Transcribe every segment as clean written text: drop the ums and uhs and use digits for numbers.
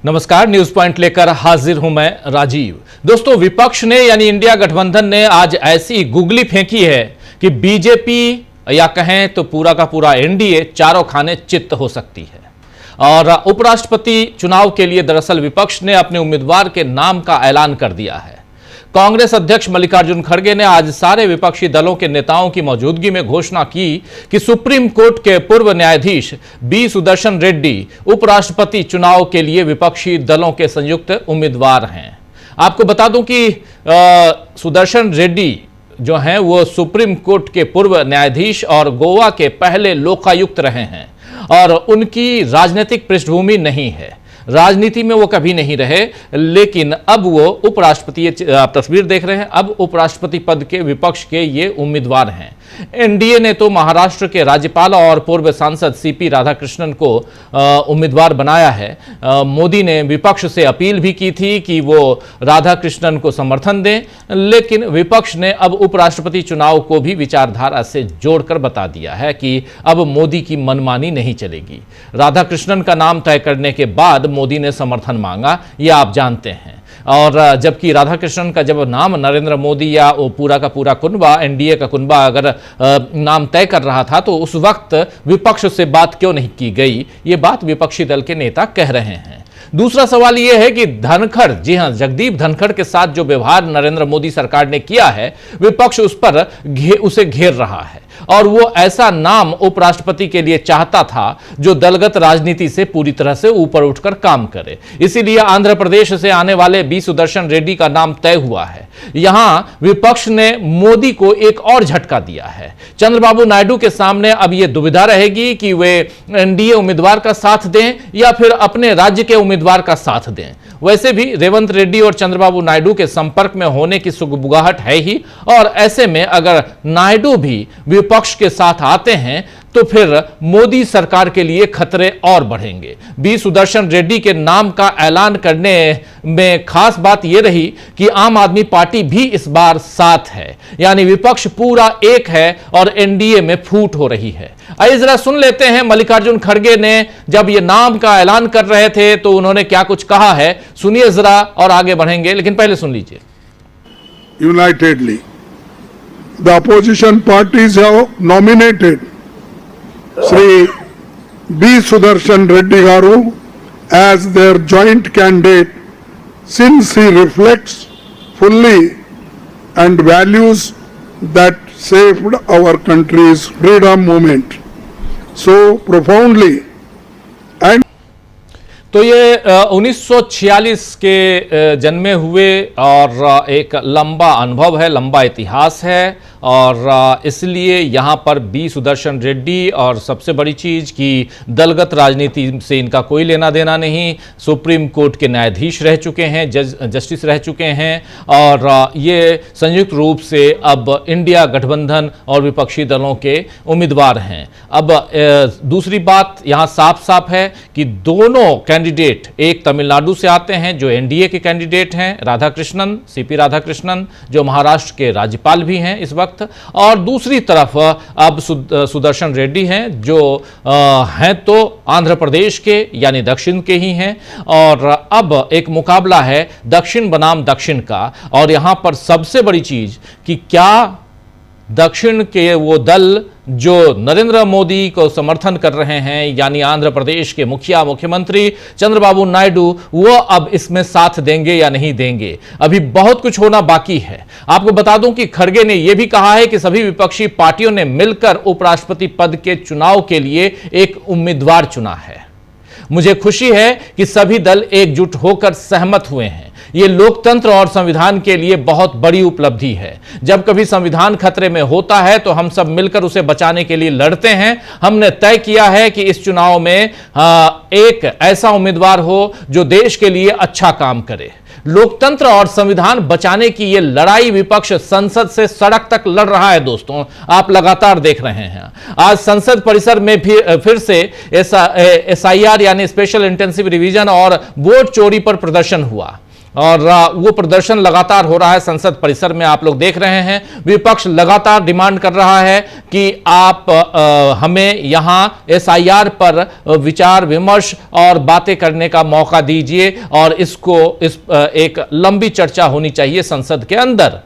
नमस्कार, news point लेकर हाजिर हूं मैं राजीव। दोस्तों, विपक्ष ने यानी इंडिया गठबंधन ने आज ऐसी गुगली फेंकी है कि बीजेपी या कहें तो पूरा का पूरा एनडीए चारों खाने चित्त हो सकती है। और उपराष्ट्रपति चुनाव के लिए दरअसल विपक्ष ने अपने उम्मीदवार के नाम का ऐलान कर दिया है। कांग्रेस अध्यक्ष मल्लिकार्जुन खड़गे ने आज सारे विपक्षी दलों के नेताओं की मौजूदगी में घोषणा की कि सुप्रीम कोर्ट के पूर्व न्यायाधीश बी सुदर्शन रेड्डी उपराष्ट्रपति चुनाव के लिए विपक्षी दलों के संयुक्त उम्मीदवार हैं। आपको बता दूं कि सुदर्शन रेड्डी जो हैं वो सुप्रीम कोर्ट के पूर्व न्यायाधीश और गोवा के पहले लोकायुक्त रहे हैं और उनकी राजनीतिक पृष्ठभूमि नहीं है, राजनीति में वो कभी नहीं रहे, लेकिन अब वो उपराष्ट्रपति, आप तस्वीर देख रहे हैं, अब उपराष्ट्रपति पद के विपक्ष के ये उम्मीदवार हैं। एनडीए ने तो महाराष्ट्र के राज्यपाल और पूर्व सांसद सीपी राधाकृष्णन को उम्मीदवार बनाया है। मोदी ने विपक्ष से अपील भी की थी कि वो राधाकृष्णन को समर्थन दें, लेकिन विपक्ष ने अब उपराष्ट्रपति चुनाव को भी विचारधारा से जोड़कर बता दिया है कि अब मोदी की मनमानी नहीं चलेगी। राधाकृष्णन का नाम तय करने के बाद मोदी ने समर्थन मांगा, यह आप जानते हैं। और जबकि राधाकृष्णन का जब नाम नरेंद्र मोदी या वो पूरा का पूरा कुनबा, एनडीए का कुनबा अगर नाम तय कर रहा था तो उस वक्त विपक्ष से बात क्यों नहीं की गई, ये बात विपक्षी दल के नेता कह रहे हैं। दूसरा सवाल यह है कि धनखड़, जी हां, जगदीप धनखड़ के साथ जो व्यवहार नरेंद्र मोदी सरकार ने किया है, विपक्ष उस पर उसे घेर रहा है और वो ऐसा नाम उपराष्ट्रपति के लिए चाहता था जो दलगत राजनीति से पूरी तरह से ऊपर उठकर काम करे। इसीलिए आंध्र प्रदेश से आने वाले बी सुदर्शन रेड्डी का नाम तय हुआ है। यहां विपक्ष ने मोदी को एक और झटका दिया है। चंद्रबाबू नायडू के सामने अब यह दुविधा रहेगी कि वे एनडीए उम्मीदवार का साथ दें या फिर अपने राज्य के उम्मीदवार का साथ दें। वैसे भी रेवंत रेड्डी और चंद्रबाबू नायडू के संपर्क में होने की सुगबुगाहट है ही, और ऐसे में अगर नायडू भी विपक्ष के साथ आते हैं तो फिर मोदी सरकार के लिए खतरे और बढ़ेंगे। बी सुदर्शन रेड्डी के नाम का ऐलान करने में खास बात यह रही कि आम आदमी पार्टी भी इस बार साथ है, यानी विपक्ष पूरा एक है और एनडीए में फूट हो रही है। आइए जरा सुन लेते हैं मल्लिकार्जुन खड़गे ने जब ये नाम का ऐलान कर रहे थे तो उन्होंने क्या कुछ कहा है, सुनिए जरा और आगे बढ़ेंगे, लेकिन पहले सुन लीजिए। Unitedly the opposition parties have nominated Sri B. Sudarshan Reddy Garu as their joint candidate since he reflects fully and values that saved our country's freedom movement so profoundly. तो ये 1946 के जन्मे हुए और एक लंबा अनुभव है, लंबा इतिहास है, और इसलिए यहाँ पर बी सुदर्शन रेड्डी, और सबसे बड़ी चीज़ कि दलगत राजनीति से इनका कोई लेना देना नहीं, सुप्रीम कोर्ट के न्यायाधीश रह चुके हैं, जस्टिस रह चुके हैं, और ये संयुक्त रूप से अब इंडिया गठबंधन और विपक्षी दलों के उम्मीदवार हैं। अब दूसरी बात यहाँ साफ साफ है कि दोनों कैंडिडेट एक तमिलनाडु से आते हैं जो एनडीए के कैंडिडेट हैं, राधाकृष्णन, सीपी राधाकृष्णन, जो महाराष्ट्र के राज्यपाल भी हैं इस वक्त, और दूसरी तरफ अब सुदर्शन रेड्डी हैं जो हैं तो आंध्र प्रदेश के यानी दक्षिण के ही हैं। और अब एक मुकाबला है दक्षिण बनाम दक्षिण का, और यहां पर सबसे बड़ी चीज कि क्या दक्षिण के वो दल जो नरेंद्र मोदी को समर्थन कर रहे हैं, यानी आंध्र प्रदेश के मुख्यमंत्री चंद्रबाबू नायडू, वो अब इसमें साथ देंगे या नहीं देंगे। अभी बहुत कुछ होना बाकी है। आपको बता दूं कि खड़गे ने यह भी कहा है कि सभी विपक्षी पार्टियों ने मिलकर उपराष्ट्रपति पद के चुनाव के लिए एक उम्मीदवार चुना है। मुझे खुशी है कि सभी दल एकजुट होकर सहमत हुए हैं। यह लोकतंत्र और संविधान के लिए बहुत बड़ी उपलब्धि है। जब कभी संविधान खतरे में होता है तो हम सब मिलकर उसे बचाने के लिए लड़ते हैं। हमने तय किया है कि इस चुनाव में एक ऐसा उम्मीदवार हो जो देश के लिए अच्छा काम करे। लोकतंत्र और संविधान बचाने की यह लड़ाई विपक्ष संसद से सड़क तक लड़ रहा है। दोस्तों, आप लगातार देख रहे हैं। आज संसद परिसर में फिर से एसआईआर यानी स्पेशल इंटेंसिव रिवीजन और वोट चोरी पर प्रदर्शन हुआ। और वो प्रदर्शन लगातार हो रहा है संसद परिसर में, आप लोग देख रहे हैं। विपक्ष लगातार डिमांड कर रहा है कि आप हमें यहां एसआईआर पर विचार विमर्श और बातें करने का मौका दीजिए और इसको एक लंबी चर्चा होनी चाहिए संसद के अंदर।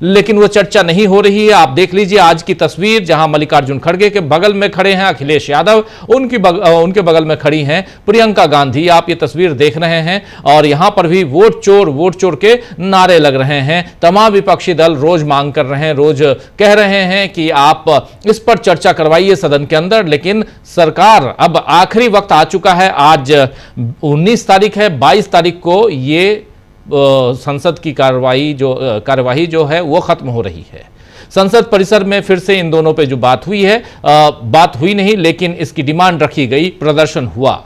लेकिन वो चर्चा नहीं हो रही है। आप देख लीजिए आज की तस्वीर, जहां मल्लिकार्जुन खड़गे के बगल में खड़े हैं अखिलेश यादव, उनके बगल में खड़ी हैं प्रियंका गांधी। आप ये तस्वीर देख रहे हैं और यहां पर भी वोट चोर के नारे लग रहे हैं। तमाम विपक्षी दल रोज मांग कर रहे हैं, रोज कह रहे हैं कि आप इस पर चर्चा करवाइए सदन के अंदर, लेकिन सरकार अब आखिरी वक्त आ चुका है। आज 19 तारीख है, 22 तारीख को ये संसद की कार्यवाही जो है वो खत्म हो रही है। संसद परिसर में फिर से इन दोनों पे जो बात हुई है, बात हुई नहीं लेकिन इसकी डिमांड रखी गई, प्रदर्शन हुआ।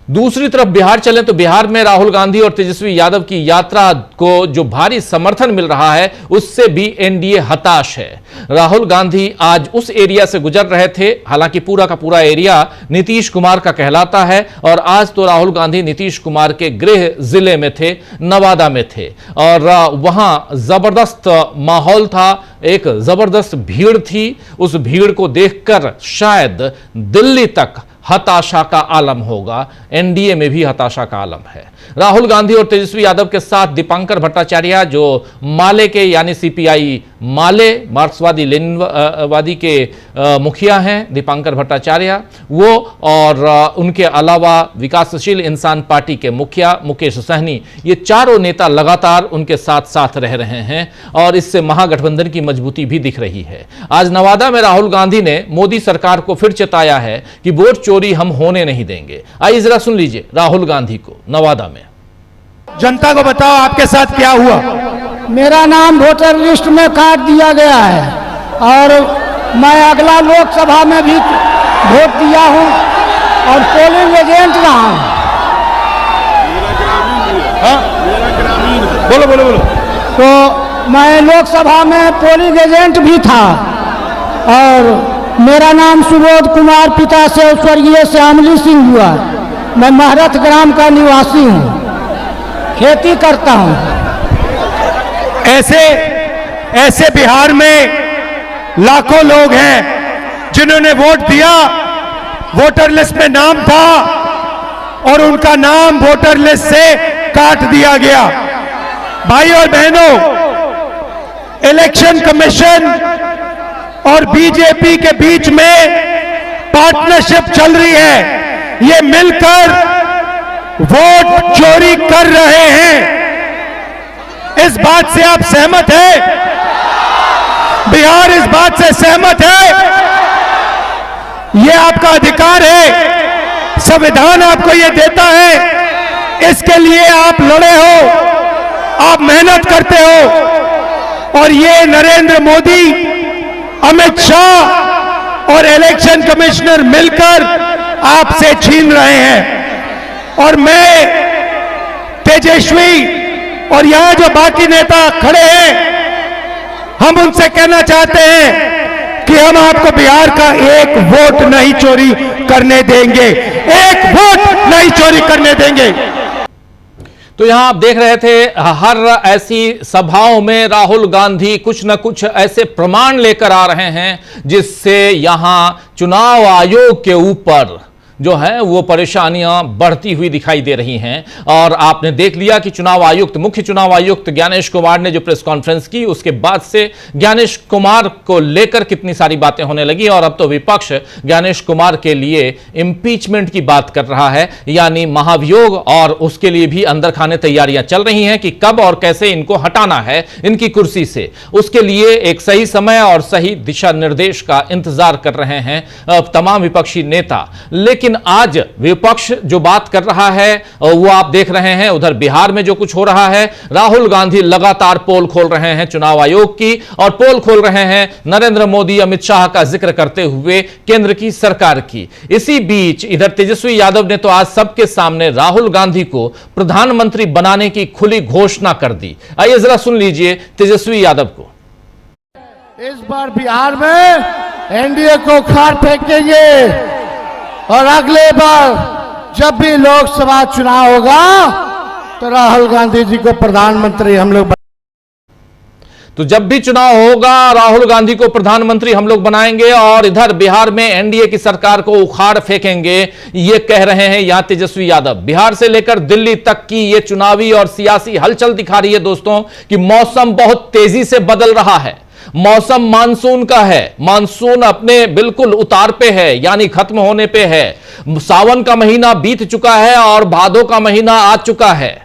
दूसरी तरफ बिहार चलें तो बिहार में राहुल गांधी और तेजस्वी यादव की यात्रा को जो भारी समर्थन मिल रहा है उससे भी एनडीए हताश है। राहुल गांधी आज उस एरिया से गुजर रहे थे, हालांकि पूरा का पूरा एरिया नीतीश कुमार का कहलाता है, और आज तो राहुल गांधी नीतीश कुमार के गृह जिले में थे, नवादा में थे, और वहां जबरदस्त माहौल था, एक जबरदस्त भीड़ थी। उस भीड़ को देखकर शायद दिल्ली तक हताशा का आलम होगा, एनडीए में भी हताशा का आलम है। राहुल गांधी और तेजस्वी यादव के साथ दीपांकर भट्टाचार्य जो माले के यानी सीपीआई माले मार्क्सवादी लेनिनवादी के मुखिया हैं, दीपांकर भट्टाचार्य वो, और उनके अलावा विकासशील इंसान पार्टी के मुखिया मुकेश सहनी, ये चारों नेता लगातार उनके साथ साथ रह रहे हैं और इससे महागठबंधन की मजबूती भी दिख रही है। आज नवादा में राहुल गांधी ने मोदी सरकार को फिर चेताया है कि वोट चोरी हम होने नहीं देंगे। आइए जरा सुन लीजिए राहुल गांधी को नवादा में। जनता को बताओ आपके साथ क्या हुआ। मेरा नाम वोटर लिस्ट में काट दिया गया है और मैं अगला लोकसभा में भी वोट दिया हूं और पोलिंग एजेंट रहा हूं। बोलो बोलो बोलो। तो मैं लोकसभा में पोलिंग एजेंट भी था और मेरा नाम सुबोध कुमार, पिता से स्वर्गीय श्यामली सिंह हुआ। मैं महरत ग्राम का निवासी हूँ, खेती करता हूँ। ऐसे बिहार में लाखों लोग हैं जिन्होंने वोट दिया, वोटर लिस्ट में नाम था और उनका नाम वोटर लिस्ट से काट दिया गया। भाई और बहनों, इलेक्शन कमीशन और बीजेपी के बीच में पार्टनरशिप चल रही है। ये मिलकर वोट चोरी कर रहे हैं। इस बात से आप सहमत हैं? बिहार इस बात से सहमत है? ये आपका अधिकार है, संविधान आपको ये देता है, इसके लिए आप लड़े हो, आप मेहनत करते हो और ये नरेंद्र मोदी, अमित शाह और इलेक्शन कमिश्नर मिलकर आपसे छीन रहे हैं। और मैं तेजस्वी और यहां जो बाकी नेता खड़े हैं, हम उनसे कहना चाहते हैं कि हम आपको बिहार का एक वोट नहीं चोरी करने देंगे, एक वोट नहीं चोरी करने देंगे। तो यहां आप देख रहे थे, हर ऐसी सभाओं में राहुल गांधी कुछ न कुछ ऐसे प्रमाण लेकर आ रहे हैं जिससे यहां चुनाव आयोग के ऊपर जो है वो परेशानियां बढ़ती हुई दिखाई दे रही हैं। और आपने देख लिया कि चुनाव आयुक्त, मुख्य चुनाव आयुक्त ज्ञानेश कुमार ने जो प्रेस कॉन्फ्रेंस की, उसके बाद से ज्ञानेश कुमार को लेकर कितनी सारी बातें होने लगी और अब तो विपक्ष ज्ञानेश कुमार के लिए इंपीचमेंट की बात कर रहा है, यानी महाभियोग, और उसके लिए भी अंदर खाने तैयारियां चल रही हैं कि कब और कैसे इनको हटाना है इनकी कुर्सी से। उसके लिए एक सही समय और सही दिशा निर्देश का इंतजार कर रहे हैं तमाम विपक्षी नेता। लेकिन आज विपक्ष जो बात कर रहा है वो आप देख रहे हैं। उधर बिहार में जो कुछ हो रहा है, राहुल गांधी लगातार पोल खोल रहे हैं चुनाव आयोग की और पोल खोल रहे हैं नरेंद्र मोदी, अमित शाह का जिक्र करते हुए केंद्र की सरकार की। इसी बीच इधर तेजस्वी यादव ने तो आज सबके सामने राहुल गांधी को प्रधानमंत्री बनाने की खुली घोषणा कर दी। आइए जरा सुन लीजिए तेजस्वी यादव को। इस बार बिहार में एनडीए को खार फेंकेंगे और अगले बार जब भी लोकसभा चुनाव होगा तो राहुल गांधी जी को प्रधानमंत्री हम लोग तो जब भी चुनाव होगा राहुल गांधी को प्रधानमंत्री हम लोग बनाएंगे और इधर बिहार में एनडीए की सरकार को उखाड़ फेंकेंगे, ये कह रहे हैं यहां तेजस्वी यादव। बिहार से लेकर दिल्ली तक की ये चुनावी और सियासी हलचल दिखा रही है दोस्तों कि मौसम बहुत तेजी से बदल रहा है। मौसम मानसून का है, मानसून अपने बिल्कुल उतार पे है, यानी खत्म होने पे है। सावन का महीना बीत चुका है और भादो का महीना आ चुका है,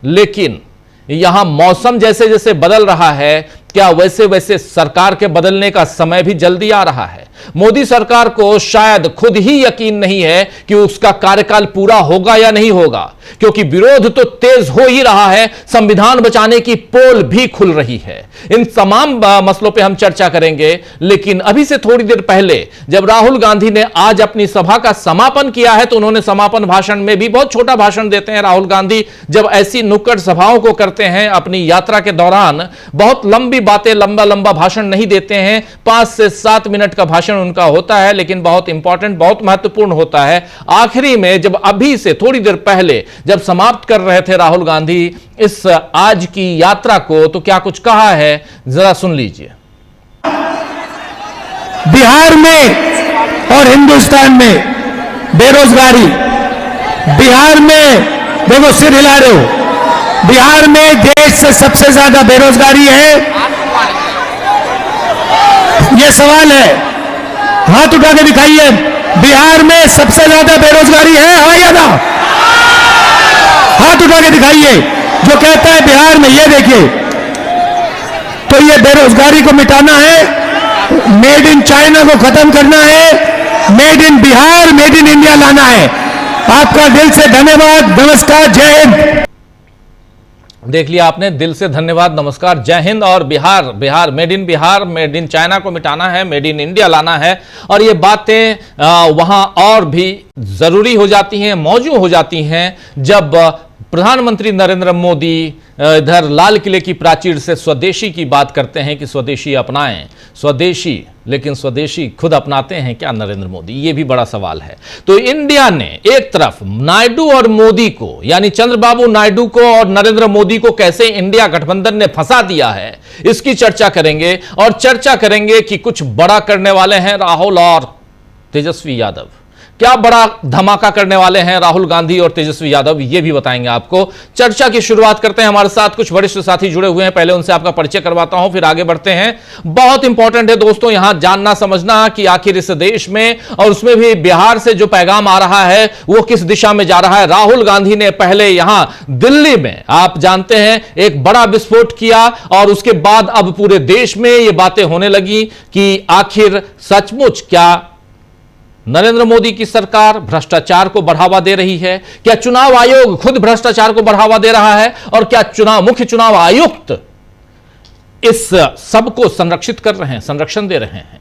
लेकिन यहां मौसम जैसे जैसे बदल रहा है, क्या वैसे वैसे सरकार के बदलने का समय भी जल्दी आ रहा है। मोदी सरकार को शायद खुद ही यकीन नहीं है कि उसका कार्यकाल पूरा होगा या नहीं होगा, क्योंकि विरोध तो तेज हो ही रहा है, संविधान बचाने की पोल भी खुल रही है। इन तमाम मसलों पे हम चर्चा करेंगे, लेकिन अभी से थोड़ी देर पहले जब राहुल गांधी ने आज अपनी सभा का समापन किया है, तो उन्होंने समापन भाषण में भी, बहुत छोटा भाषण देते हैं राहुल गांधी जब ऐसी नुक्कड़ सभाओं को करते हैं अपनी यात्रा के दौरान, बहुत लंबी बातें, लंबा लंबा भाषण नहीं देते हैं। 5 से 7 मिनट का भाषण उनका होता है, लेकिन बहुत इंपॉर्टेंट, बहुत महत्वपूर्ण होता है। आखिरी में जब अभी से थोड़ी देर पहले जब समाप्त कर रहे थे राहुल गांधी इस आज की यात्रा को, तो क्या कुछ कहा है जरा सुन लीजिए। बिहार में और हिंदुस्तान में बेरोजगारी, बिहार में देखो सिर हिला रहे हो, बिहार में देश से सबसे ज्यादा बेरोजगारी है। यह सवाल है, हाथ उठा के दिखाइए, बिहार में सबसे ज्यादा बेरोजगारी है हाँ या ना? हाथ उठा के दिखाइए जो कहता है बिहार में। ये देखिए, तो ये बेरोजगारी को मिटाना है, मेड इन चाइना को खत्म करना है, made in Bihar, made in India लाना है। आपका दिल से धन्यवाद, नमस्कार, जय हिंद। देख लिया आपने, दिल से धन्यवाद, नमस्कार, जय हिंद। और Bihar made in Bihar, made in China को मिटाना है, मेड इन इंडिया लाना है। और ये बातें वहां और भी जरूरी हो जाती हैं, मौजूद हो जाती हैं जब प्रधानमंत्री नरेंद्र मोदी इधर लाल किले की प्राचीर से स्वदेशी की बात करते हैं कि स्वदेशी अपनाएं, स्वदेशी, लेकिन स्वदेशी खुद अपनाते हैं क्या नरेंद्र मोदी? ये भी बड़ा सवाल है। तो इंडिया ने एक तरफ नायडू और मोदी को, यानी चंद्रबाबू नायडू को और नरेंद्र मोदी को कैसे इंडिया गठबंधन ने फंसा दिया है, इसकी चर्चा करेंगे। और चर्चा करेंगे कि कुछ बड़ा करने वाले हैं राहुल और तेजस्वी यादव। क्या बड़ा धमाका करने वाले हैं राहुल गांधी और तेजस्वी यादव, ये भी बताएंगे आपको। चर्चा की शुरुआत करते हैं, हमारे साथ कुछ वरिष्ठ साथी जुड़े हुए हैं, पहले उनसे आपका परिचय करवाता हूं, फिर आगे बढ़ते हैं। बहुत इंपॉर्टेंट है दोस्तों यहां जानना समझना कि आखिर इस देश में और उसमें भी बिहार से जो पैगाम आ रहा है वो किस दिशा में जा रहा है। राहुल गांधी ने पहले यहां दिल्ली में, आप जानते हैं, एक बड़ा विस्फोट किया और उसके बाद अब पूरे देश में ये बातें होने लगी कि आखिर सचमुच क्या नरेंद्र मोदी की सरकार भ्रष्टाचार को बढ़ावा दे रही है? क्या चुनाव आयोग खुद भ्रष्टाचार को बढ़ावा दे रहा है? और क्या मुख्य चुनाव आयुक्त इस सब को संरक्षित कर रहे हैं, संरक्षण दे रहे हैं?